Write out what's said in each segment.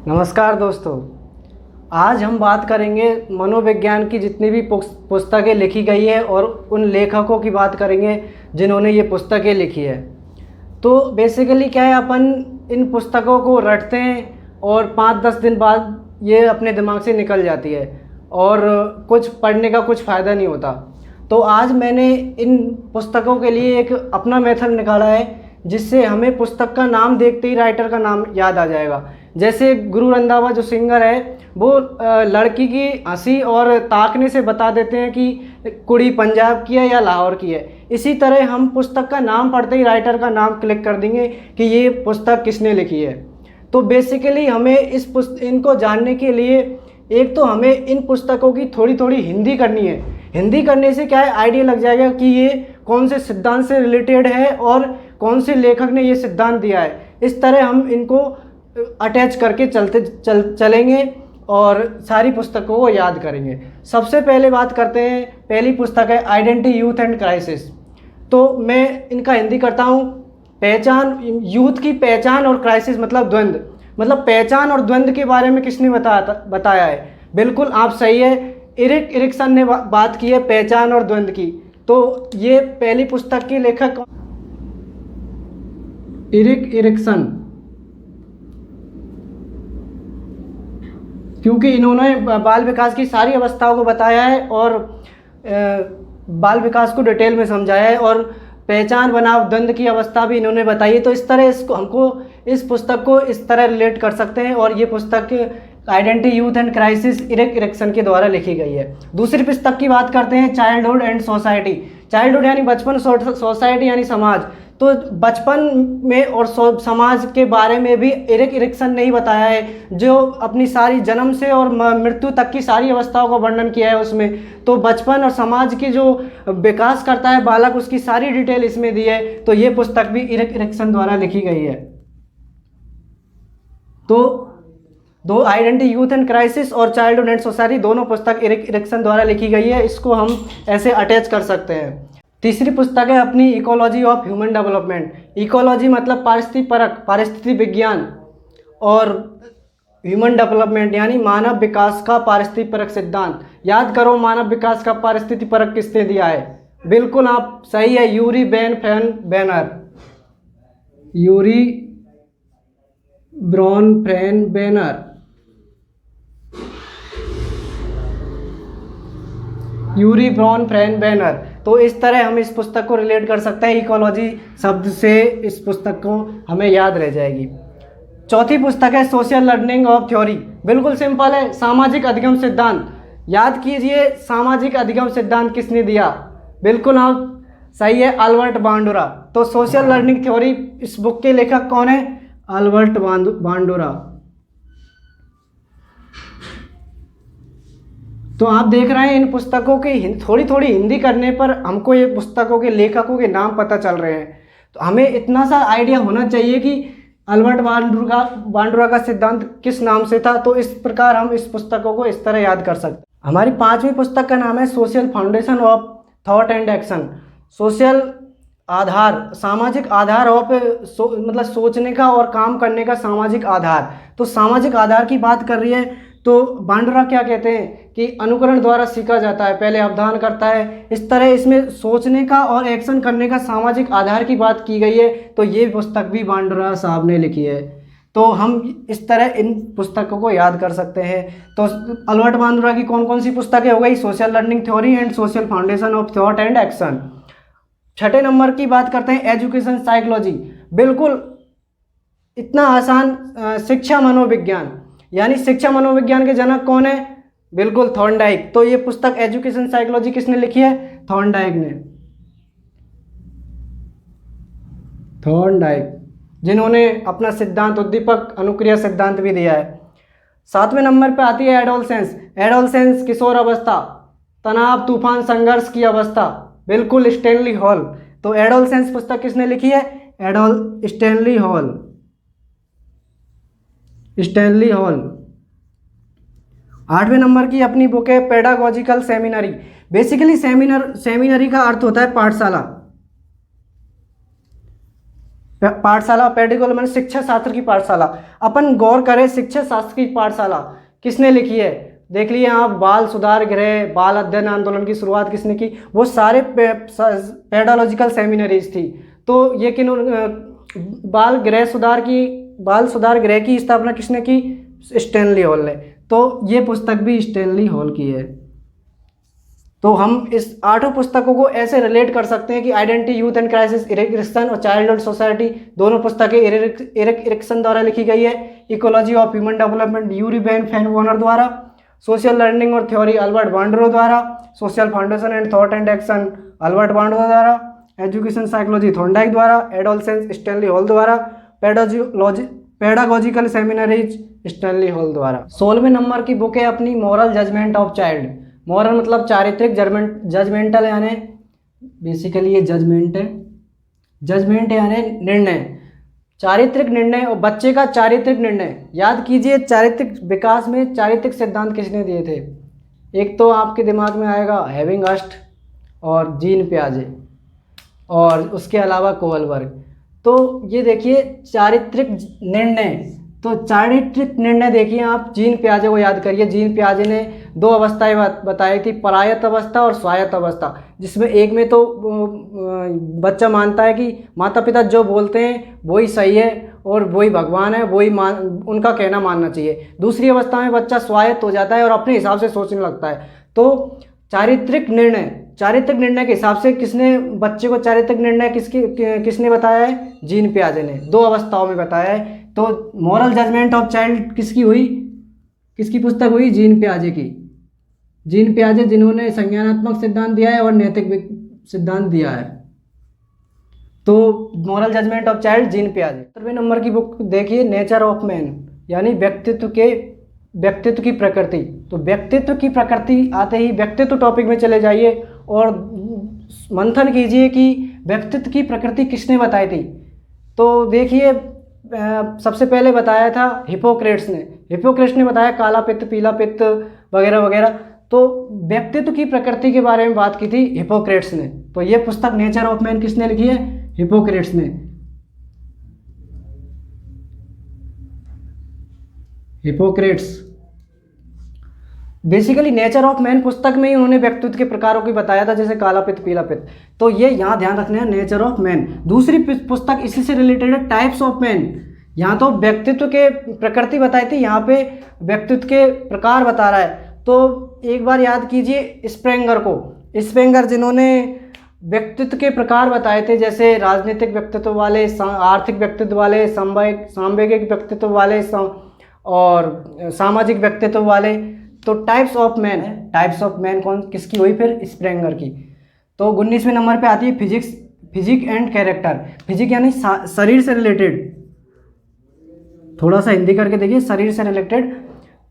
नमस्कार दोस्तों। आज हम बात करेंगे मनोविज्ञान की जितनी भी पुस्तकें लिखी गई है और उन लेखकों की बात करेंगे जिन्होंने ये पुस्तकें लिखी है। तो बेसिकली क्या है, अपन इन पुस्तकों को रटते हैं और 5-10 दिन बाद ये अपने दिमाग से निकल जाती है और कुछ पढ़ने का कुछ फ़ायदा नहीं होता। तो आज मैंने इन पुस्तकों के लिए एक अपना मेथड निकाला है जिससे हमें पुस्तक का नाम देखते ही राइटर का नाम याद आ जाएगा। जैसे गुरु रंधावा जो सिंगर है वो लड़की की हंसी और ताकने से बता देते हैं कि कुड़ी पंजाब की है या लाहौर की है। इसी तरह हम पुस्तक का नाम पढ़ते ही राइटर का नाम क्लिक कर देंगे कि ये पुस्तक किसने लिखी है। तो बेसिकली हमें इनको जानने के लिए एक तो हमें इन पुस्तकों की थोड़ी थोड़ी हिंदी करनी है। हिंदी करने से क्या है, आइडिया लग जाएगा कि ये कौन से सिद्धांत से रिलेटेड है और कौन से लेखक ने ये सिद्धांत दिया है। इस तरह हम इनको अटैच करके चलेंगे और सारी पुस्तकों को याद करेंगे। सबसे पहले बात करते हैं, पहली पुस्तक है आइडेंटिटी यूथ एंड क्राइसिस। तो मैं इनका हिंदी करता हूँ। पहचान, यूथ की पहचान और क्राइसिस मतलब द्वंद्व, मतलब पहचान और द्वंद्व के बारे में किसने बताया है। बिल्कुल आप सही है, इरिक इरिक्सन ने बात की है पहचान और द्वंद्व की। तो ये पहली पुस्तक के लेखक इरिक इरिक्सन, क्योंकि इन्होंने बाल विकास की सारी अवस्थाओं को बताया है और बाल विकास को डिटेल में समझाया है और पहचान बनाम द्वंद्व की अवस्था भी इन्होंने बताई है। तो इस तरह हमको इस पुस्तक को इस तरह रिलेट कर सकते हैं और ये पुस्तक identity youth and crisis Erik Erikson के द्वारा लिखी गई है। दूसरी पुस्तक की बात करते हैं, चाइल्डहुड एंड सोसाइटी। चाइल्डहुड यानी बचपन, सोसाइटी यानी समाज। तो बचपन में और समाज के बारे में भी इरिक इरिक्सन ने ही बताया है, जो अपनी सारी जन्म से और मृत्यु तक की सारी अवस्थाओं का वर्णन किया है उसमें। तो बचपन और समाज की जो विकास करता है बालक, उसकी सारी डिटेल इसमें दी है। तो ये पुस्तक भी इरिक इरिक्सन द्वारा लिखी गई है। तो दो आइडेंटिटी यूथ एंड क्राइसिस और चाइल्डहुड एंड सोसाइटी दोनों पुस्तक इरिक इरिक्सन द्वारा लिखी गई है। इसको हम ऐसे अटैच कर सकते हैं। तीसरी पुस्तक है अपनी ecology of human development. Ecology मतलब पारिस्थितिकी विज्ञान, और ह्यूमन डेवलपमेंट यानी मानव विकास का पारिस्थितिक सिद्धांत। याद करो, मानव विकास का पारिस्थितिक किसने दिया है। बिल्कुल आप सही है, Yuri banner, Yuri banner. Yuri banner. तो इस तरह हम इस पुस्तक को रिलेट कर सकते हैं। इकोलॉजी शब्द से इस पुस्तक को हमें याद रह जाएगी। चौथी पुस्तक है सोशल लर्निंग ऑफ थ्योरी। बिल्कुल सिंपल है, सामाजिक अधिगम सिद्धांत। याद कीजिए, सामाजिक अधिगम सिद्धांत किसने दिया। बिल्कुल आप सही है, अल्बर्ट बांडुरा। तो सोशल लर्निंग थ्योरी, इस बुक के लेखक कौन है, अल्बर्ट बांडुरा। तो आप देख रहे हैं इन पुस्तकों की थोड़ी थोड़ी हिंदी करने पर हमको ये पुस्तकों के लेखकों के नाम पता चल रहे हैं। तो हमें इतना सा आइडिया होना चाहिए कि अल्बर्ट बांडुरा का सिद्धांत किस नाम से था। तो इस प्रकार हम इस पुस्तकों को इस तरह याद कर सकते हैं। हमारी 5वीं पुस्तक का नाम है social foundation of thought and action. Social आधार, सामाजिक आधार ऑफ मतलब सोचने का और काम करने का सामाजिक आधार। तो सामाजिक आधार की बात कर रही है। तो बांडुरा क्या कहते हैं कि अनुकरण द्वारा सीखा जाता है, पहले अवधान करता है। इस तरह इसमें सोचने का और एक्शन करने का सामाजिक आधार की बात की गई है। तो ये पुस्तक भी बांडुरा साहब ने लिखी है। तो हम इस तरह इन पुस्तकों को याद कर सकते हैं। तो अल्बर्ट बांडुरा की कौन कौन सी पुस्तकें हो गई, social learning theory and social foundation of thought and action. छठे नंबर की बात करते हैं एजुकेशन साइकोलॉजी। बिल्कुल इतना आसान, शिक्षा मनोविज्ञान, यानी शिक्षा मनोविज्ञान के जनक कौन है, बिल्कुल थॉर्नडाइक। तो ये पुस्तक एजुकेशन साइकोलॉजी किसने लिखी है, थॉर्नडाइक ने। थॉर्नडाइक जिन्होंने अपना सिद्धांत उद्दीपक अनुक्रिया सिद्धांत भी दिया है। 7वें नंबर पे आती है एडोलसेंस। एडोलसेंस किशोर अवस्था, तनाव, तूफान, संघर्ष की अवस्था। बिल्कुल स्टैनली हॉल। तो एडोलसेंस पुस्तक किसने लिखी है, स्टैनली हॉल। 8वें नंबर की अपनी बुक है पेडागोजिकल सेमिनरी। बेसिकली सेमिनरी का अर्थ होता है पाठशाला। पाठशाला, पेडिकुलर मैंने शिक्षा शास्त्र की पाठशाला। अपन गौर करें, शिक्षा शास्त्र की पाठशाला किसने लिखी है? देख लिए आप, बाल सुधार गृह, बाल अध्ययन आंदोलन की शुरुआत किसने की? वो सारे पेडालॉजिकल सेमिनरीज थी। तो ये किन बाल सुधार गृह की स्थापना किसने की? स्टैनली हॉल ने। तो ये पुस्तक भी स्टैनली हॉल की है। तो हम इस 8 पुस्तकों को ऐसे रिलेट कर सकते हैं कि identity, youth and crisis, Erik Erikson और चाइल्डहुड सोसाइटी, दोनों पुस्तकें इरिक इरिक्सन द्वारा लिखी गई है। Ecology of human development Urie Bronfenbrenner द्वारा। सोशल लर्निंग और थ्योरी अल्बर्ट बांडरो द्वारा। Social foundation and thought and action Albert Bandura द्वारा। एजुकेशन साइकोलॉजी थॉर्नडाइक द्वारा। एडोलसेंस स्टैनली हॉल द्वारा। पेडागोजिकल सेमिनरीज स्टैनली हॉल द्वारा। 16वें number की book है अपनी moral judgement of child. Moral मतलब चारित्रिक, जजमेंटल यानी बेसिकली ये जजमेंट है, जजमेंट यानी निर्णय, चारित्रिक निर्णय और बच्चे का चारित्रिक निर्णय। याद कीजिए, चारित्रिक विकास में चारित्रिक सिद्धांत किसने दिए थे? एक तो आपके दिमाग में आएगा हेविंगहर्स्ट और जीन पियाजे, और उसके अलावा कोहलबर्ग। तो ये देखिए चारित्रिक निर्णय, तो चारित्रिक निर्णय देखिए आप, जीन पियाजे को याद करिए। जीन पियाजे ने 2 अवस्थाएं बताई थी, परायत अवस्था और स्वायत्त अवस्था, जिसमें एक में तो बच्चा मानता है कि माता पिता जो बोलते हैं वही सही है और वही भगवान है, वही उनका कहना मानना चाहिए। दूसरी अवस्था में बच्चा स्वायत्त हो जाता है और अपने हिसाब से सोचने लगता है। तो चारित्रिक निर्णय के हिसाब से किसने बच्चे को चारित्रिक निर्णय किसने बताया है? जीन पियाजे ने 2 अवस्थाओं में बताया है। तो मॉरल जजमेंट ऑफ चाइल्ड किसकी पुस्तक हुई? जीन पियाजे की। जीन पियाजे जिन्होंने संज्ञानात्मक सिद्धांत दिया है और नैतिक सिद्धांत दिया है। तो moral judgement of child, Jean पियाजे। 17वें नंबर की बुक देखिए, नेचर ऑफ मैन, यानी व्यक्तित्व की प्रकृति। तो व्यक्तित्व की प्रकृति आते ही व्यक्तित्व टॉपिक में चले जाइए और मंथन कीजिए कि व्यक्तित्व की प्रकृति किसने बताई थी। तो देखिए, सबसे पहले बताया था हिपोक्रेट्स ने बताया काला पित्त, पीला पित्त वगैरह वगैरह। तो व्यक्तित्व की प्रकृति के बारे में बात की थी हिपोक्रेट्स ने। तो ये पुस्तक नेचर ऑफ मैन किसने लिखी है? हिपोक्रेट्स ने। Hippocrates basically nature of man पुस्तक में ही उन्होंने व्यक्तित्व के प्रकारों की बताया था, जैसे काला पित्त, पीला पित्त। तो ये यहाँ ध्यान रखना है, नेचर ऑफ मैन। दूसरी पुस्तक इसी से रिलेटेड है, टाइप्स ऑफ मैन। यहाँ तो व्यक्तित्व के प्रकृति बताई थी, यहाँ पे व्यक्तित्व के प्रकार बता रहा है। तो एक बार याद कीजिए स्प्रेंगर जिन्होंने व्यक्तित्व के प्रकार बताए थे, जैसे राजनीतिक व्यक्तित्व वाले, आर्थिक व्यक्तित्व वाले, सांवेगिक व्यक्तित्व वाले और सामाजिक व्यक्तित्व वाले। तो टाइप्स ऑफ मैन किसकी हुई? फिर स्प्रेंगर की। तो 19वें नंबर पे आती है फिजिक एंड कैरेक्टर। फिजिक यानी शरीर से रिलेटेड, थोड़ा सा हिंदी करके देखिए, शरीर से रिलेटेड।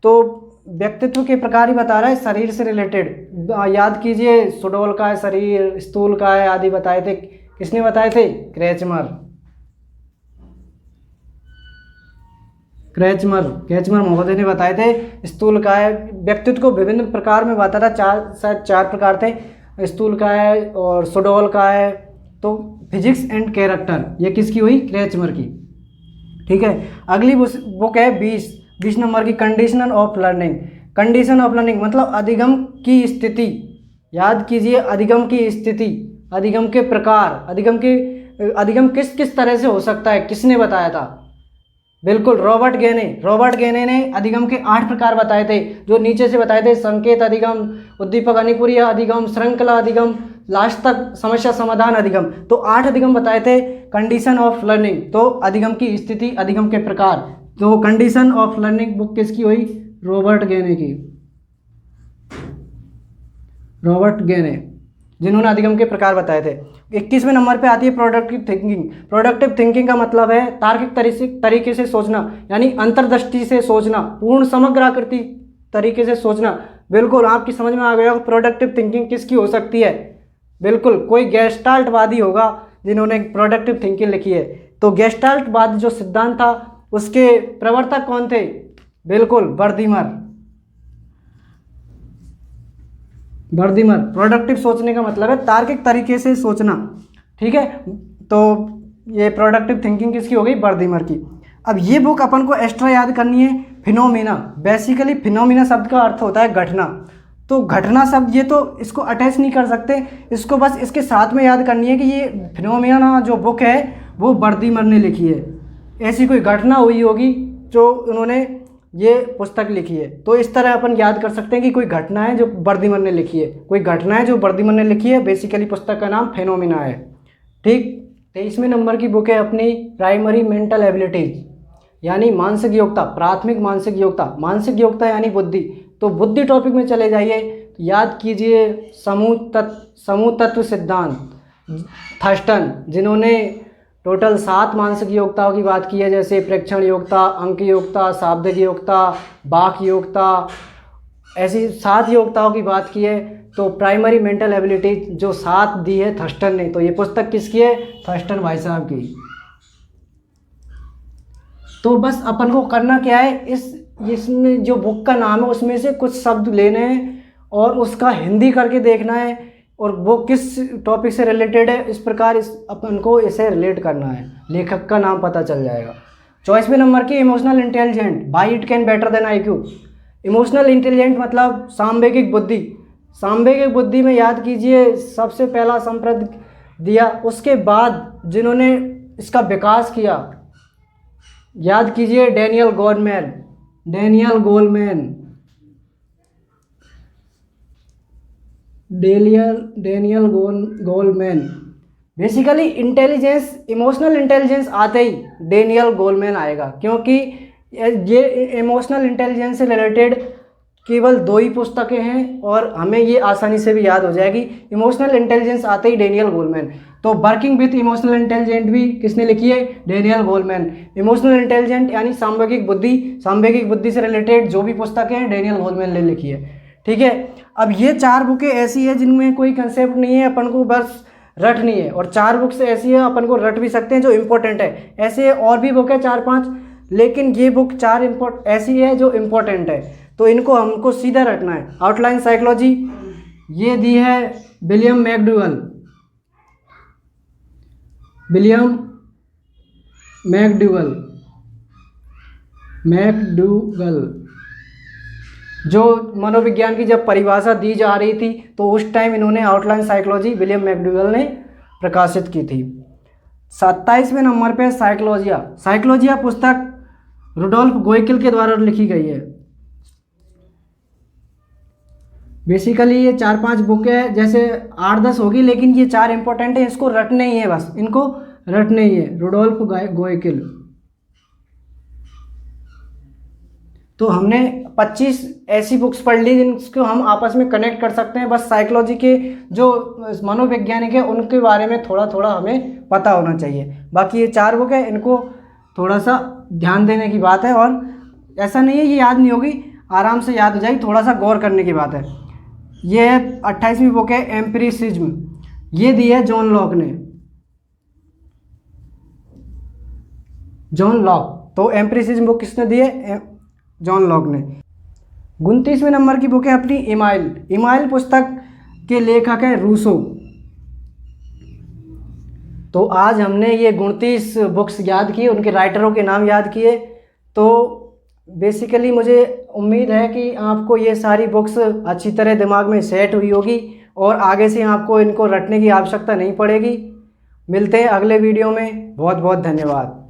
तो व्यक्तित्व के प्रकार ही बता रहा है, शरीर से रिलेटेड। याद कीजिए, सुडोल का है शरीर, स्थूल का है आदि बताए थे। किसने बताए थे? क्रैचमर महोदय ने बताए थे। स्थूल का है, व्यक्तित्व को विभिन्न प्रकार में बताया था, शायद 4 प्रकार थे। स्थूल का है और सुडोल का है। तो फिजिक्स एंड कैरेक्टर ये किसकी हुई? क्रैचमर की। ठीक है, अगली बुक है 20 नंबर की, कंडीशन ऑफ लर्निंग मतलब अधिगम की स्थिति। याद कीजिए, अधिगम की स्थिति, अधिगम के प्रकार, अधिगम किस तरह से हो सकता है, किसने बताया था? बिल्कुल, रॉबर्ट गेने ने अधिगम के 8 प्रकार बताए थे, जो नीचे से बताए थे। संकेत अधिगम, उद्दीपक अनुक्रिया अधिगम, श्रृंखला अधिगम, लास्ट तक समस्या समाधान अधिगम। तो 8 अधिगम बताए थे। कंडीशन ऑफ लर्निंग, तो अधिगम की स्थिति, अधिगम के प्रकार। तो कंडीशन ऑफ लर्निंग बुक किसकी हुई? रॉबर्ट गेने, जिन्होंने अधिगम के प्रकार बताए थे। 21वें नंबर पे आती है प्रोडक्टिव थिंकिंग का मतलब है तार्किक तरीके से सोचना, यानी अंतर्दृष्टि से सोचना, पूर्ण समग्र आकृति तरीके से सोचना। बिल्कुल आपकी समझ में आ गया प्रोडक्टिव थिंकिंग किसकी हो सकती है। बिल्कुल कोई गेस्टाल्टवादी होगा जिन्होंने प्रोडक्टिव थिंकिंग लिखी है। तो गेस्टाल्टवाद जो सिद्धांत था उसके प्रवर्तक कौन थे? बिल्कुल बर्दिमर। प्रोडक्टिव सोचने का मतलब है तार्किक तरीके से सोचना। ठीक है, तो ये प्रोडक्टिव थिंकिंग किसकी हो गई, बर्दीमर की। अब ये बुक अपन को एक्स्ट्रा याद करनी है, फिनोमिना। बेसिकली फिनोमिना शब्द का अर्थ होता है घटना, तो घटना शब्द ये तो इसको अटैच नहीं कर सकते, इसको बस इसके साथ में याद करनी है कि ये फिनोमिना जो बुक है वो बर्दीमर ने लिखी है। ऐसी कोई घटना हुई होगी जो उन्होंने ये पुस्तक लिखी है, तो इस तरह अपन याद कर सकते हैं कि कोई घटना है जो बर्दीमर ने लिखी है, कोई घटना है जो बर्दीमर ने लिखी है। बेसिकली पुस्तक का नाम फिनोमिना है। ठीक। 23वें नंबर की बुक है अपनी प्राइमरी मेंटल एबिलिटीज, यानी मानसिक योग्यता, प्राथमिक मानसिक योग्यता। मानसिक योग्यता यानी बुद्धि, तो बुद्धि टॉपिक में चले जाइए, याद कीजिए समूह तत्व सिद्धांत थर्स्टन, जिन्होंने टोटल 7 मानसिक योग्यताओं की बात की है, जैसे प्रेक्षण योग्यता, अंक योग्यता, शाब्दिक योग्यता, वाक योग्यता, ऐसी 7 योग्यताओं की बात की है। तो प्राइमरी मेंटल एबिलिटी जो 7 दी है थर्स्टन ने, तो ये पुस्तक किसकी है, थर्स्टन भाई साहब की। तो बस अपन को करना क्या है, इसमें जो बुक का नाम है उसमें से कुछ शब्द लेने हैं और उसका हिंदी करके देखना है, और वो किस टॉपिक से रिलेटेड है, इस प्रकार अपन को इसे रिलेट करना है, लेखक का नाम पता चल जाएगा। 24वें नंबर की emotional intelligent, by it can better than IQ। Emotional intelligent मतलब सांवेगिक बुद्धि। सांवेगिक बुद्धि में याद कीजिए सबसे पहला संप्रद दिया, उसके बाद जिन्होंने इसका विकास किया, याद कीजिए Daniel Goleman. Basically intelligence, emotional intelligence आते ही डेनियल गोलमैन आएगा, क्योंकि ये इमोशनल इंटेलिजेंस से रिलेटेड केवल 2 ही पुस्तकें हैं और हमें ये आसानी से भी याद हो जाएगी। इमोशनल इंटेलिजेंस आते ही डेनियल गोलमैन। तो वर्किंग विथ इमोशनल इंटेलिजेंट भी किसने लिखी है, डेनियल गोलमैन। इमोशनल इंटेलिजेंट यानी सांवेगिक बुद्धि, सांवेगिक बुद्धि से रिलेटेड जो भी पुस्तकें हैं डेनियल गोलमैन ने लिखी है। ठीक है। अब ये 4 बुकें ऐसी है जिनमें कोई कंसेप्ट नहीं है, अपन को बस रटनी है, और 4 बुक्स ऐसी है अपन को रट भी सकते हैं जो इम्पोर्टेंट है। ऐसे और भी बुक है 4-5, लेकिन ये बुक 4 ऐसी है जो इम्पोर्टेंट है, तो इनको हमको सीधा रटना है। आउटलाइन साइकोलॉजी ये दी है विलियम मैकडूगल, जो मनोविज्ञान की जब परिभाषा दी जा रही थी तो उस टाइम इन्होंने आउटलाइन साइकोलॉजी विलियम मैकडूगल ने प्रकाशित की थी। 27वें नंबर पे साइकोलॉजिया पुस्तक रुडोल्फ गोइकिल के द्वारा लिखी गई है। बेसिकली ये 4-5 बुक है, जैसे 8-10 होगी, लेकिन ये 4 इंपॉर्टेंट है, इसको रटने ही है, बस इनको रटने ही है। रुडोल्फ गोइकिल। तो हमने 25 ऐसी बुक्स पढ़ ली जिनको हम आपस में कनेक्ट कर सकते हैं। बस साइकोलॉजी के जो मनोवैज्ञानिक है उनके बारे में थोड़ा थोड़ा हमें पता होना चाहिए। बाकी ये 4 बुक है, इनको थोड़ा सा ध्यान देने की बात है, और ऐसा नहीं है ये याद नहीं होगी, आराम से याद हो जाएगी, थोड़ा सा गौर करने की बात है। ये 28वीं बुक है एम्पिरिसिज्म, ये दी है जॉन लॉक। तो एम्पिरिसिज्म बुक किसने दी है, जॉन लॉक ने। 29वें नंबर की बुक है अपनी इमाइल पुस्तक के लेखक है रूसो। तो आज हमने ये 29 बुक्स याद की, उनके राइटरों के नाम याद किए। तो बेसिकली मुझे उम्मीद है कि आपको ये सारी बुक्स अच्छी तरह दिमाग में सेट हुई होगी और आगे से आपको इनको रटने की आवश्यकता नहीं पड़ेगी। मिलते हैं अगले वीडियो में। बहुत बहुत धन्यवाद।